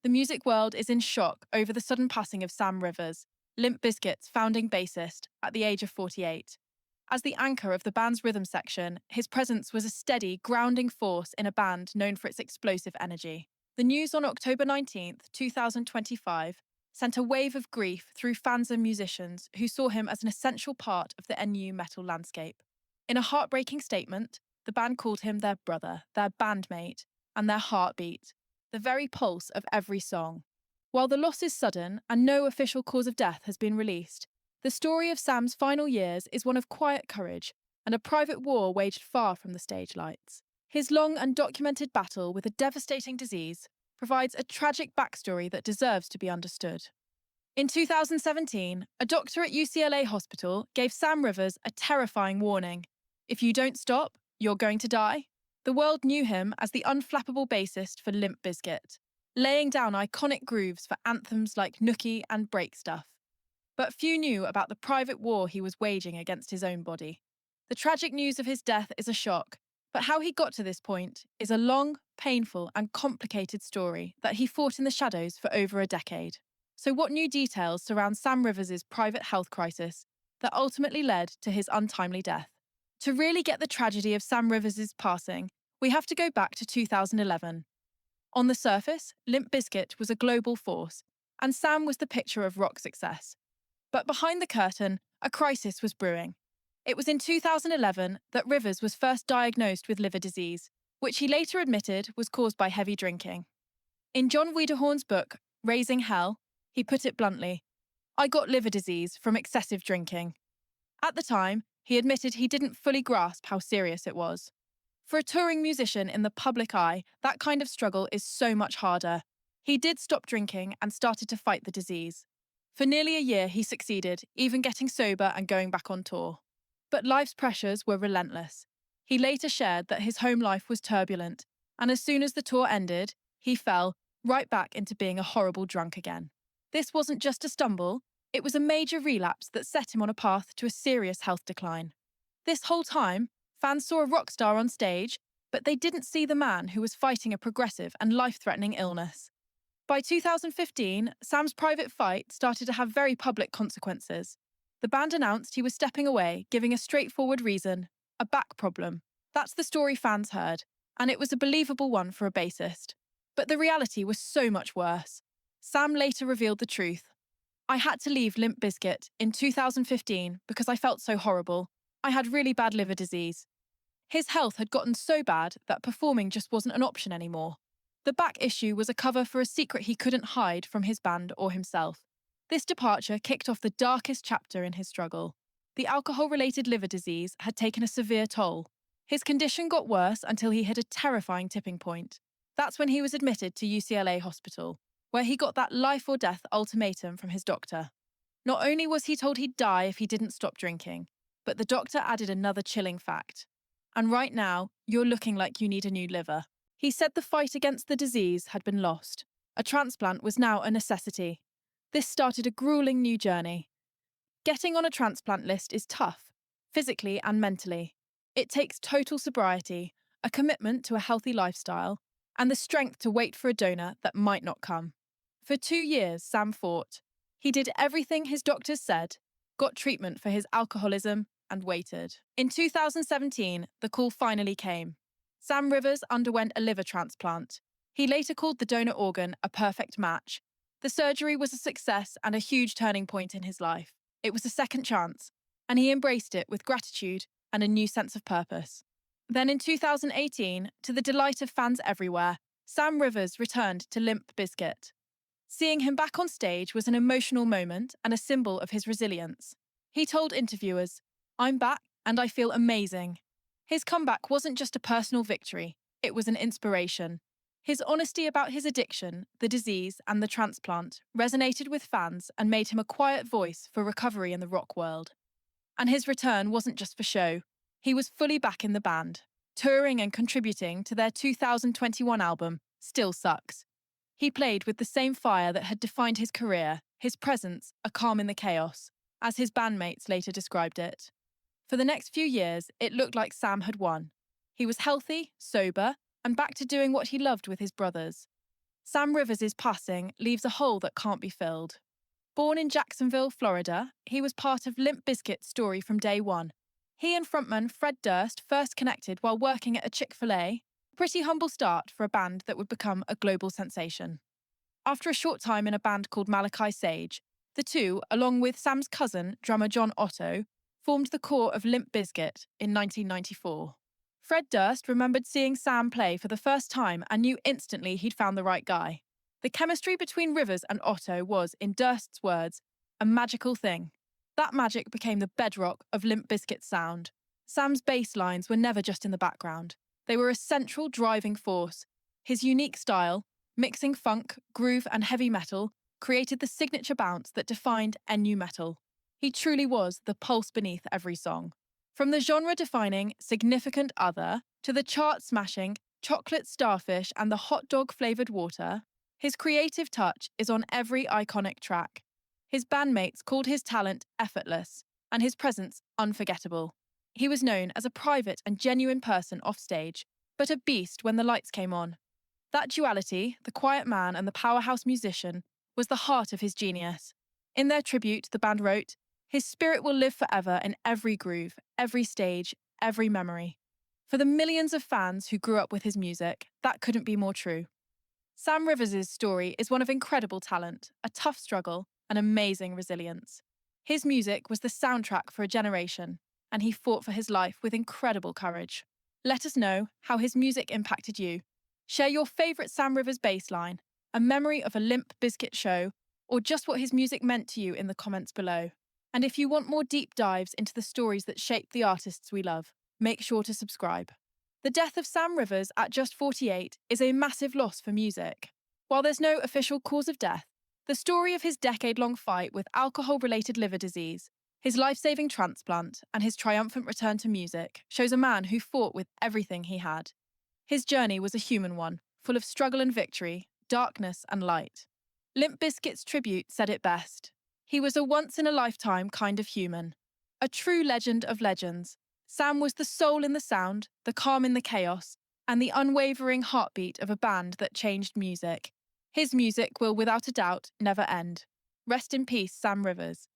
The music world is in shock over the sudden passing of Sam Rivers, Limp Bizkit's founding bassist, at the age of 48. As the anchor of the band's rhythm section, his presence was a steady, grounding force in a band known for its explosive energy. The news on October 19th, 2025, sent a wave of grief through fans and musicians who saw him as an essential part of the NU metal landscape. In a heartbreaking statement, the band called him their brother, their bandmate, and their heartbeat, the very pulse of every song. While the loss is sudden and no official cause of death has been released, the story of Sam's final years is one of quiet courage and a private war waged far from the stage lights. His long undocumented battle with a devastating disease provides a tragic backstory that deserves to be understood. In 2017, a doctor at UCLA Hospital gave Sam Rivers a terrifying warning. If you don't stop, you're going to die. The world knew him as the unflappable bassist for Limp Bizkit, laying down iconic grooves for anthems like Nookie and Break Stuff. But few knew about the private war he was waging against his own body. The tragic news of his death is a shock, but how he got to this point is a long, painful, and complicated story that he fought in the shadows for over a decade. So what new details surround Sam Rivers' private health crisis that ultimately led to his untimely death? To really get the tragedy of Sam Rivers' passing, we have to go back to 2011. On the surface, Limp Bizkit was a global force, and Sam was the picture of rock success. But behind the curtain, a crisis was brewing. It was in 2011 that Rivers was first diagnosed with liver disease, which he later admitted was caused by heavy drinking. In John Wiederhorn's book, Raising Hell, he put it bluntly, "I got liver disease from excessive drinking." At the time, he admitted he didn't fully grasp how serious it was. For a touring musician in the public eye, that kind of struggle is so much harder. He did stop drinking and started to fight the disease. For nearly a year, he succeeded, even getting sober and going back on tour. But life's pressures were relentless. He later shared that his home life was turbulent, and as soon as the tour ended, he fell right back into being a horrible drunk again. This wasn't just a stumble, it was a major relapse that set him on a path to a serious health decline. This whole time, fans saw a rock star on stage, but they didn't see the man who was fighting a progressive and life-threatening illness. By 2015, Sam's private fight started to have very public consequences. The band announced he was stepping away, giving a straightforward reason: a back problem. That's the story fans heard, and it was a believable one for a bassist. But the reality was so much worse. Sam later revealed the truth. "I had to leave Limp Bizkit in 2015 because I felt so horrible. I had really bad liver disease." His health had gotten so bad that performing just wasn't an option anymore. The back issue was a cover for a secret he couldn't hide from his band or himself. This departure kicked off the darkest chapter in his struggle. The alcohol-related liver disease had taken a severe toll. His condition got worse until he hit a terrifying tipping point. That's when he was admitted to UCLA Hospital, where he got that life-or-death ultimatum from his doctor. Not only was he told he'd die if he didn't stop drinking, but the doctor added another chilling fact. "And right now, you're looking like you need a new liver." He said the fight against the disease had been lost. A transplant was now a necessity. This started a grueling new journey. Getting on a transplant list is tough, physically and mentally. It takes total sobriety, a commitment to a healthy lifestyle, and the strength to wait for a donor that might not come. For 2 years, Sam fought. He did everything his doctors said, got treatment for his alcoholism, and waited. In 2017, the call finally came. Sam Rivers underwent a liver transplant. He later called the donor organ a perfect match. The surgery was a success and a huge turning point in his life. It was a second chance, and he embraced it with gratitude and a new sense of purpose. Then in 2018, to the delight of fans everywhere, Sam Rivers returned to Limp Bizkit. Seeing him back on stage was an emotional moment and a symbol of his resilience. He told interviewers, "I'm back and I feel amazing." His comeback wasn't just a personal victory, it was an inspiration. His honesty about his addiction, the disease, and the transplant resonated with fans and made him a quiet voice for recovery in the rock world. And his return wasn't just for show. He was fully back in the band, touring and contributing to their 2021 album, Still Sucks. He played with the same fire that had defined his career, his presence, a calm in the chaos, as his bandmates later described it. For the next few years, it looked like Sam had won. He was healthy, sober, and back to doing what he loved with his brothers. Sam Rivers' passing leaves a hole that can't be filled. Born in Jacksonville, Florida, he was part of Limp Bizkit's story from day one. He and frontman Fred Durst first connected while working at a Chick-fil-A, a pretty humble start for a band that would become a global sensation. After a short time in a band called Malachi Sage, the two, along with Sam's cousin, drummer John Otto, formed the core of Limp Bizkit in 1994. Fred Durst remembered seeing Sam play for the first time and knew instantly he'd found the right guy. The chemistry between Rivers and Otto was, in Durst's words, a magical thing. That magic became the bedrock of Limp Bizkit's sound. Sam's bass lines were never just in the background. They were a central driving force. His unique style, mixing funk, groove, and heavy metal, created the signature bounce that defined nu metal. He truly was the pulse beneath every song. From the genre-defining Significant Other to the chart-smashing Chocolate Starfish and the hot dog-flavoured water, his creative touch is on every iconic track. His bandmates called his talent effortless and his presence unforgettable. He was known as a private and genuine person offstage, but a beast when the lights came on. That duality, the quiet man and the powerhouse musician, was the heart of his genius. In their tribute, the band wrote, "His spirit will live forever in every groove, every stage, every memory." For the millions of fans who grew up with his music, that couldn't be more true. Sam Rivers' story is one of incredible talent, a tough struggle, and amazing resilience. His music was the soundtrack for a generation, and he fought for his life with incredible courage. Let us know how his music impacted you. Share your favourite Sam Rivers bass line, a memory of a Limp Bizkit show, or just what his music meant to you in the comments below. And if you want more deep dives into the stories that shaped the artists we love, make sure to subscribe. The death of Sam Rivers at just 48 is a massive loss for music. While there's no official cause of death, the story of his decade-long fight with alcohol-related liver disease, his life-saving transplant, and his triumphant return to music shows a man who fought with everything he had. His journey was a human one, full of struggle and victory, darkness and light. Limp Bizkit's tribute said it best. He was a once-in-a-lifetime kind of human. A true legend of legends. Sam was the soul in the sound, the calm in the chaos, and the unwavering heartbeat of a band that changed music. His music will, without a doubt, never end. Rest in peace, Sam Rivers.